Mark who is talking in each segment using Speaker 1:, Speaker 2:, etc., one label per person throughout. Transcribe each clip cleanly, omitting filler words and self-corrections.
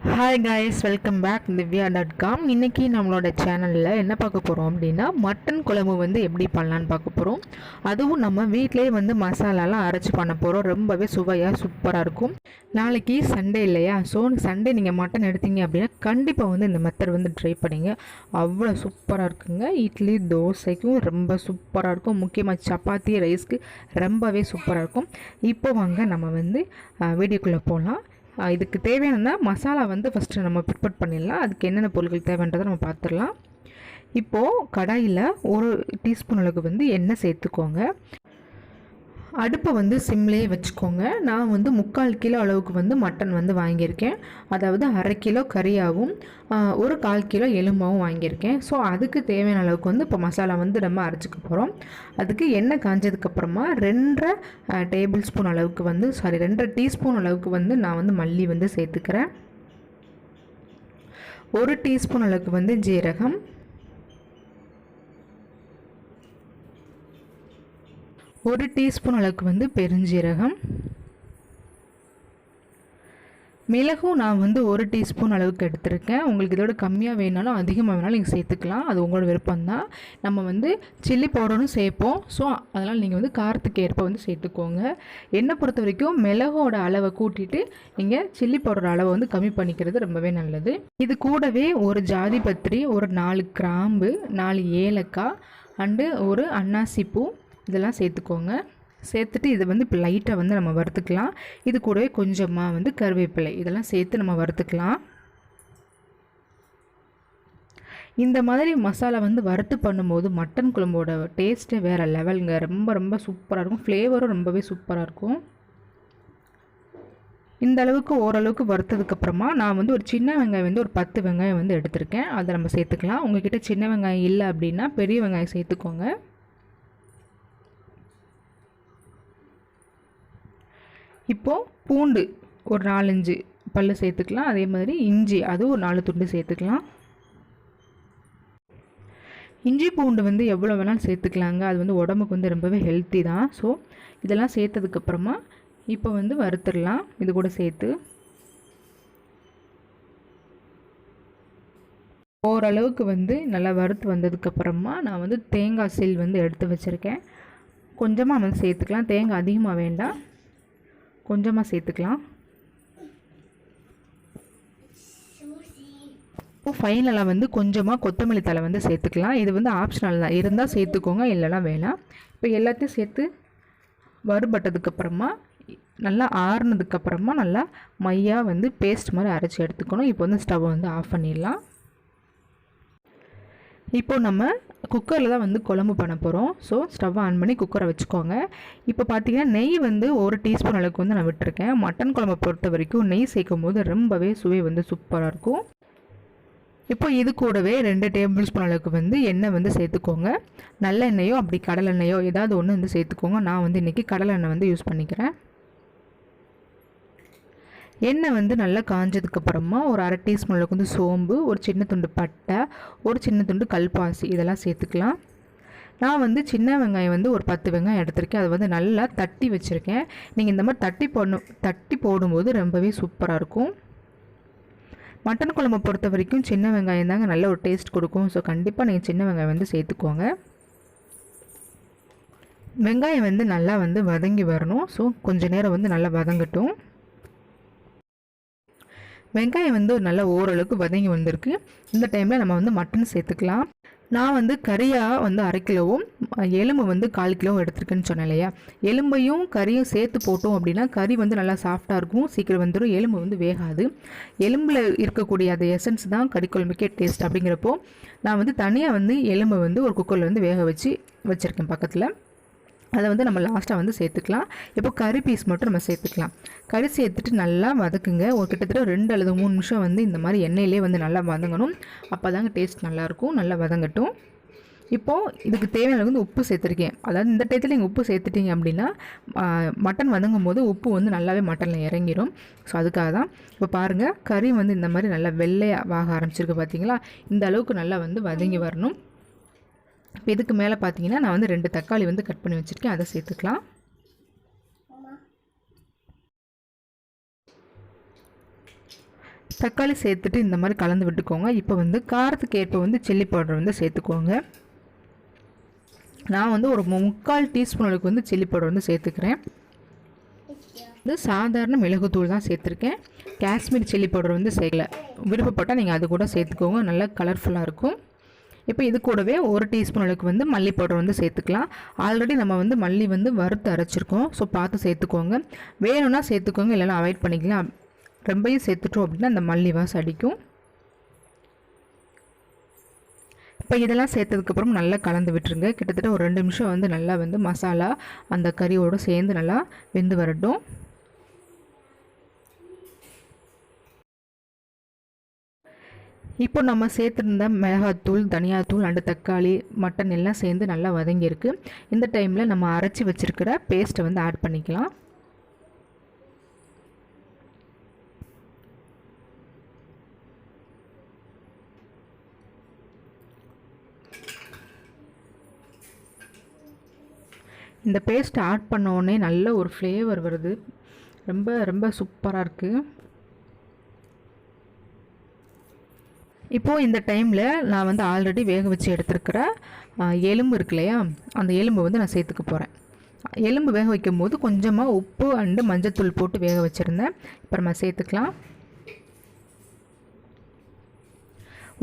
Speaker 1: Hi guys, welcome back திவ்யா.com. இன்றைக்கி நம்மளோட சேனலில் என்ன பார்க்க போகிறோம் அப்படின்னா மட்டன் குழம்பு வந்து எப்படி பண்ணலான்னு பார்க்க போகிறோம். அதுவும் நம்ம வீட்டிலேயே வந்து மசாலாலாம் அரைச்சி பண்ண போகிறோம். ரொம்பவே சுவையாக சூப்பராக இருக்கும். நாளைக்கு சண்டே இல்லையா? ஸோ சண்டே நீங்கள் மட்டன் எடுத்தீங்க அப்படின்னா கண்டிப்பாக வந்து இந்த மெத்தட் வந்து ட்ரை பண்ணிங்க. அவ்வளோ சூப்பராக இருக்குங்க. இட்லி தோசைக்கும் ரொம்ப சூப்பராக இருக்கும். முக்கியமாக சப்பாத்தி ரைஸ்க்கு ரொம்பவே சூப்பராக இருக்கும். இப்போ வாங்க நம்ம வந்து வீடியோக்குள்ளே போகலாம். இதுக்கு தேவையான மசாலா வந்து ஃபஸ்ட்டு நம்ம ப்ரிப்பேர் பண்ணிடலாம். அதுக்கு என்னென்ன பொருட்கள் தேவைன்றதை நம்ம பார்த்துடலாம். இப்போது கடாயில் 1 டீஸ்பூன் அளவுக்கு வந்து எண்ணெய் சேர்த்துக்கோங்க. அடுப்பை வந்து சிம்லேயே வச்சுக்கோங்க. நான் வந்து 3/4 கிலோ அளவுக்கு வந்து மட்டன் வந்து வாங்கியிருக்கேன். அதாவது 1/2 கிலோ கறியாகவும் 1/4 கிலோ எலும்பாகவும் வாங்கியிருக்கேன். ஸோ அதுக்கு தேவையான அளவுக்கு வந்து இப்போ மசாலா வந்து நம்ம அரைச்சிக்க போகிறோம். அதுக்கு எண்ணெய் காஞ்சதுக்கப்புறமா 2.5 டேபிள் ஸ்பூன் அளவுக்கு வந்து 2.5 டீஸ்பூன் அளவுக்கு வந்து நான் வந்து மல்லி வந்து சேர்த்துக்கிறேன். 1 டீஸ்பூன் அளவுக்கு வந்து ஜீரகம், 1 டீஸ்பூன் அளவுக்கு வந்து பெருஞ்சீரகம், மிளகும் நான் வந்து 1 டீஸ்பூன் அளவுக்கு எடுத்திருக்கேன். உங்களுக்கு இதோட கம்மியாக வேணாலும் அதிகமாக வேணாலும் நீங்கள் சேர்த்துக்கலாம். அது உங்களோட விருப்பம்தான். நம்ம வந்து சில்லி பவுடரும் சேர்ப்போம். ஸோ அதனால் நீங்கள் வந்து காரத்துக்கு ஏற்ப வந்து சேர்த்துக்கோங்க. என்னை பொறுத்த வரைக்கும் மிளகோட அளவை கூட்டிட்டு நீங்கள் சில்லி பவுடர் அளவை வந்து கம்மி பண்ணிக்கிறது ரொம்பவே நல்லது. இது கூடவே ஒரு ஜாதி பத்திரி, ஒரு 4 கிராம்பு, 4 ஏலக்காய் அண்டு ஒரு அன்னாசி பூ இதெல்லாம் சேர்த்துக்கோங்க. சேர்த்துட்டு இதை வந்து இப்போ லைட்டாக வந்து நம்ம வறுத்துக்கலாம். இது கூடவே கொஞ்சமாக வந்து கருவேப்பிலை இதெல்லாம் சேர்த்து நம்ம வறுத்துக்கலாம். இந்த மாதிரி மசாலா வந்து வறுத்து பண்ணும்போது மட்டன் குழம்போட டேஸ்ட்டே வேறு லெவலுங்க. ரொம்ப ரொம்ப சூப்பராக இருக்கும். ஃப்ளேவரும் ரொம்பவே சூப்பராக இருக்கும். இந்த அளவுக்கு ஓரளவுக்கு வறுத்ததுக்கப்புறமா நான் வந்து ஒரு சின்ன வெங்காயம் வந்து ஒரு 10 வெங்காயம் வந்து எடுத்திருக்கேன். அதை நம்ம சேர்த்துக்கலாம். உங்கள்கிட்ட சின்ன வெங்காயம் இல்லை அப்படின்னா பெரிய வெங்காயம் சேர்த்துக்கோங்க. இப்போது பூண்டு ஒரு 4-5 பல் சேர்த்துக்கலாம். அதே மாதிரி இஞ்சி அது ஒரு 4 துண்டு சேர்த்துக்கலாம். இஞ்சி பூண்டு வந்து எவ்வளோ வேணாலும் சேர்த்துக்கலாங்க. அது வந்து உடம்புக்கு வந்து ரொம்பவே ஹெல்த்தி தான். ஸோ இதெல்லாம் சேர்த்ததுக்கப்புறமா இப்போ வந்து வறுத்துடலாம். இது கூட சேர்த்து ஓரளவுக்கு வந்து நல்லா வறுத்து வந்ததுக்கப்புறமா நான் வந்து தேங்காய் சீல் வந்து எடுத்து வச்சுருக்கேன். கொஞ்சமாக வந்து சேர்த்துக்கலாம். தேங்காய் அதிகமாக வேண்டாம், கொஞ்சமாக சேர்த்துக்கலாம். இப்போ ஃபைனலாக வந்து கொஞ்சமாக கொத்தமல்லி தழை வந்து சேர்த்துக்கலாம். இது வந்து ஆப்ஷனல் தான், இருந்தால் சேர்த்துக்கோங்க, இல்லைனா வேணாம். இப்போ எல்லாத்தையும் சேர்த்து வறுபட்டதுக்கப்புறமா நல்லா ஆறுனதுக்கப்புறமா நல்லா மையாக வந்து பேஸ்ட் மாதிரி அரைச்சி எடுத்துக்கணும். இப்போ வந்து ஸ்டவ்வை வந்து ஆஃப் பண்ணிடலாம். இப்போது நம்ம குக்கரில் தான் வந்து குழம்பு பண்ண போகிறோம். ஸோ ஸ்டவ் ஆன் பண்ணி குக்கரை வச்சுக்கோங்க. இப்போ பார்த்தீங்கன்னா நெய் வந்து 1 டீஸ்பூன் அளவுக்கு வந்து நான் விட்டுருக்கேன். மட்டன் குழம்பை பொறுத்த வரைக்கும் நெய் சேர்க்கும் போது ரொம்பவே சுவை வந்து சூப்பராக இருக்கும். இப்போ இது கூடவே 2 டேபிள் ஸ்பூன் அளவுக்கு வந்து எண்ணெய் வந்து சேர்த்துக்கோங்க. நல்லெண்ணெயோ அப்படி கடலெண்ணெயோ ஏதாவது ஒன்று வந்து சேர்த்துக்கோங்க. நான் வந்து இன்றைக்கி கடலெண்ணெய் வந்து யூஸ் பண்ணிக்கிறேன். எண்ணெய் வந்து நல்லா காஞ்சதுக்கப்புறமா ஒரு 1/2 டீஸ்பூன் அளவுக்கு வந்து சோம்பு, ஒரு சின்ன துண்டு பட்டை, ஒரு சின்ன துண்டு கல்பாசி இதெல்லாம் சேர்த்துக்கலாம். நான் வந்து சின்ன வெங்காயம் வந்து ஒரு 10 வெங்காயம் எடுத்திருக்கேன். அதை வந்து நல்லா தட்டி வச்சுருக்கேன். நீங்கள் இந்த மாதிரி தட்டி போடும்போது ரொம்பவே சூப்பராக இருக்கும். மட்டன் குழம்பை பொறுத்த வரைக்கும் சின்ன வெங்காயம் தாங்க நல்ல ஒரு டேஸ்ட் கொடுக்கும். ஸோ கண்டிப்பாக நீங்கள் சின்ன வெங்காயம் வந்து சேர்த்துக்கோங்க. வெங்காயம் வந்து நல்லா வந்து வதங்கி வரணும். ஸோ கொஞ்சம் நேரம் வந்து நல்லா வதங்கட்டும். வெங்காயம் வந்து நல்ல ஓரளவுக்கு வதங்கி வந்திருக்கு. இந்த டைமில் நம்ம வந்து மட்டன் சேர்த்துக்கலாம். நான் வந்து கறியாக வந்து 1/2 கிலோவும் எலும்பு வந்து 1/4 கிலோவும் எடுத்துருக்கேன்னு சொன்னேன் இல்லையா? எலும்பையும் கறியும் சேர்த்து போட்டோம் அப்படின்னா கறி வந்து நல்லா சாஃப்டாக இருக்கும், சீக்கிரம் வந்துடும், எலும்பு வந்து வேகாது. எலும்பில் இருக்கக்கூடிய அந்த எசன்ஸ் தான் கறி குழம்புக்கே டேஸ்ட். அப்படிங்கிறப்போ நான் வந்து தனியாக வந்து எலும்பை வந்து ஒரு குக்கரில் வந்து வேக வச்சுருக்கேன் பக்கத்தில். அதை வந்து நம்ம லாஸ்ட்டாக வந்து சேர்த்துக்கலாம். இப்போ கறி பீஸ் மட்டும் நம்ம சேர்த்துக்கலாம். கறி சேர்த்துட்டு நல்லா வதக்குங்க. ஒரு கிட்டத்தட்ட 2 அல்லது 3 நிமிஷம் வந்து இந்த மாதிரி எண்ணெயிலே வந்து நல்லா வதங்கணும். அப்போ தாங்க டேஸ்ட் நல்லாயிருக்கும். நல்லா வதங்கட்டும். இப்போது இதுக்கு தேவையான வந்து உப்பு சேர்த்துருக்கேன். அதாவது இந்த டயத்தில் நீங்கள் உப்பு சேர்த்துட்டிங்க அப்படின்னா மட்டன் வதங்கும் போது உப்பு வந்து நல்லாவே மட்டனில் இறங்கிடும். ஸோ அதுக்காக தான். இப்போ பாருங்கள், கறி வந்து இந்த மாதிரி நல்லா வெள்ளையாக ஆரம்பிச்சிருக்கு பார்த்தீங்களா? இந்த அளவுக்கு நல்லா வந்து வதங்கி வரணும். இப்போ இதுக்கு மேலே பார்த்தீங்கன்னா நான் வந்து 2 தக்காளி வந்து கட் பண்ணி வச்சுருக்கேன். அதை சேர்த்துக்கலாம். தக்காளி சேர்த்துட்டு இந்த மாதிரி கலந்து விட்டுக்கோங்க. இப்போ வந்து காரத்துக்கு ஏற்ப வந்து சில்லி பவுடர் வந்து சேர்த்துக்கோங்க. நான் வந்து ஒரு 3/4 டீஸ்பூன் அளவுக்கு வந்து சில்லி பவுடர் வந்து சேர்த்துக்கிறேன். வந்து சாதாரண மிளகுத்தூள் தான் சேர்த்துருக்கேன். காஷ்மீர் சில்லி பவுடர் வந்து சேர்க்கல. விருப்பப்பட்டால் நீங்கள் அது கூட சேர்த்துக்கோங்க, நல்லா கலர்ஃபுல்லாக இருக்கும். இப்போ இது கூடவே 1 டீஸ்பூன் அளவுக்கு வந்து மல்லி பவுடர் வந்து சேர்த்துக்கலாம். ஆல்ரெடி நம்ம வந்து மல்லி வந்து வறுத்து அரைச்சிருக்கோம், ஸோ பார்த்து சேர்த்துக்கோங்க. வேணும்னா சேர்த்துக்கோங்க, இல்லைனா அவாய்ட் பண்ணிக்கலாம். ரொம்பையும் சேர்த்துட்டோம் அப்படின்னா அந்த மல்லி வாசம் அடிக்கும். இப்போ இதெல்லாம் சேர்த்ததுக்கப்புறம் நல்லா கலந்து விட்டுருங்க. கிட்டத்தட்ட ஒரு 2 நிமிஷம் வந்து நல்லா வந்து மசாலா அந்த கறியோடு சேர்ந்து நல்லா வெந்து வரட்டும். இப்போ நம்ம சேர்த்துருந்த மிளகாத்தூள், தனியாத்தூள் அண்டு தக்காளி, மட்டன் எல்லாம் சேர்ந்து நல்லா வதங்கியிருக்கு. இந்த டைமில் நம்ம அரைச்சி வச்சுருக்கிற பேஸ்ட்டை வந்து ஆட் பண்ணிக்கலாம். இந்த பேஸ்ட் ஆட் பண்ண உடனே நல்ல ஒரு ஃப்ளேவர் வருது. ரொம்ப ரொம்ப சூப்பராக இருக்குது. இப்போது இந்த டைமில் நான் வந்து ஆல்ரெடி வேக வச்சு எடுத்துருக்கிற எலும்பு இருக்கு இல்லையா, அந்த எலும்பு வந்து நான் சேர்த்துக்க போகிறேன். எலும்பு வேக வைக்கும் போது கொஞ்சமாக உப்பு அண்டு மஞ்சத்தூள் போட்டு வேக வச்சுருந்தேன். இப்போ நம்ம சேர்த்துக்கலாம்.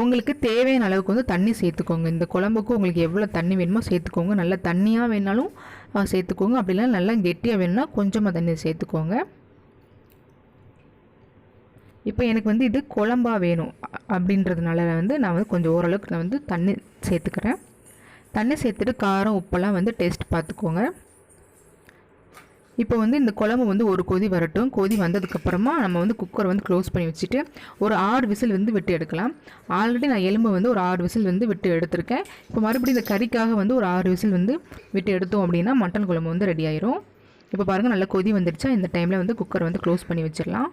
Speaker 1: உங்களுக்கு தேவையான அளவுக்கு வந்து தண்ணி சேர்த்துக்கோங்க. இந்த குழம்புக்கு உங்களுக்கு எவ்வளோ தண்ணி வேணுமோ சேர்த்துக்கோங்க. நல்லா தண்ணியாக வேணாலும் சேர்த்துக்கோங்க, அப்படிலாம் நல்லா கெட்டியாக வேணும்னா கொஞ்சமாக தண்ணி சேர்த்துக்கோங்க. இப்போ எனக்கு வந்து இது குழம்பாக வேணும் அப்படின்றதுனால வந்து நான் வந்து கொஞ்சம் ஓரளவுக்கு நான் வந்து தண்ணி சேர்த்துக்கிறேன். தண்ணி சேர்த்துட்டு காரம் உப்பெல்லாம் வந்து டேஸ்ட் பார்த்துக்கோங்க. இப்போ வந்து இந்த குழம்பு வந்து ஒரு கொதி வரட்டும். கொதி வந்ததுக்கப்புறமா நம்ம வந்து குக்கரை வந்து க்ளோஸ் பண்ணி வச்சுட்டு ஒரு 6 விசில் வந்து விட்டு எடுக்கலாம். ஆல்ரெடி நான் எலும்பு வந்து ஒரு 6 விசில் வந்து விட்டு எடுத்திருக்கேன். இப்போ மறுபடியும் இந்த கறிக்காக வந்து ஒரு 6 விசில் வந்து விட்டு எடுத்தோம் அப்படின்னா மட்டன் குழம்பு வந்து ரெடி ஆயிரும். இப்போ பாருங்கள், நல்லா கொதி வந்துடுச்சா. இந்த டைமில் வந்து குக்கரை வந்து க்ளோஸ் பண்ணி வச்சிடலாம்.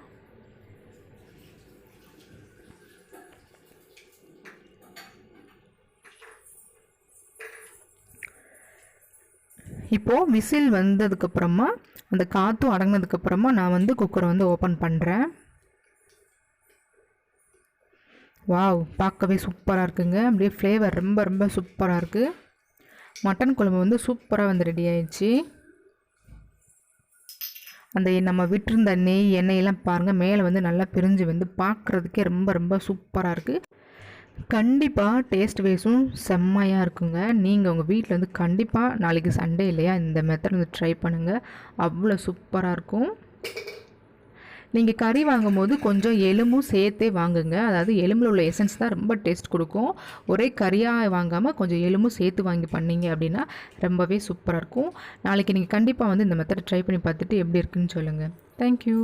Speaker 1: இப்போது விசில் வந்ததுக்கப்புறமா அந்த காற்றும் அடங்கினதுக்கப்புறமா நான் வந்து குக்கரை வந்து ஓப்பன் பண்ணுறேன். வாவ், பார்க்கவே சூப்பராக இருக்குங்க. அப்படியே ஃப்ளேவர் ரொம்ப ரொம்ப சூப்பராக இருக்குது. மட்டன் குழம்பு வந்து சூப்பராக வந்து ரெடி ஆயிடுச்சு. அந்த நம்ம விட்டுருந்த நெய் எண்ணெயெல்லாம் பாருங்கள் மேலே வந்து நல்லா பிரிஞ்சு வந்து பார்க்குறதுக்கே ரொம்ப ரொம்ப சூப்பராக இருக்குது. கண்டிப்பாக டேஸ்ட் வைஸும் செம்மையாக இருக்குங்க. நீங்கள் உங்கள் வீட்டில் வந்து கண்டிப்பாக நாளைக்கு சண்டே இல்லையா, இந்த மெத்தட் வந்து ட்ரை பண்ணுங்கள். அவ்வளோ சூப்பராக இருக்கும். நீங்கள் கறி வாங்கும்போது கொஞ்சம் எலும்பும் சேர்த்தே வாங்குங்க. அதாவது எலும்பில் உள்ள எசன்ஸ் தான் ரொம்ப டேஸ்ட் கொடுக்கும். ஒரே கறியாக வாங்காமல் கொஞ்சம் எலும்பும் சேர்த்து வாங்கி பண்ணிங்க அப்படின்னா ரொம்பவே சூப்பராக இருக்கும். நாளைக்கு நீங்கள் கண்டிப்பாக வந்து இந்த மெத்தட் ட்ரை பண்ணி பார்த்துட்டு எப்படி இருக்குன்னு சொல்லுங்கள். தேங்க்யூ.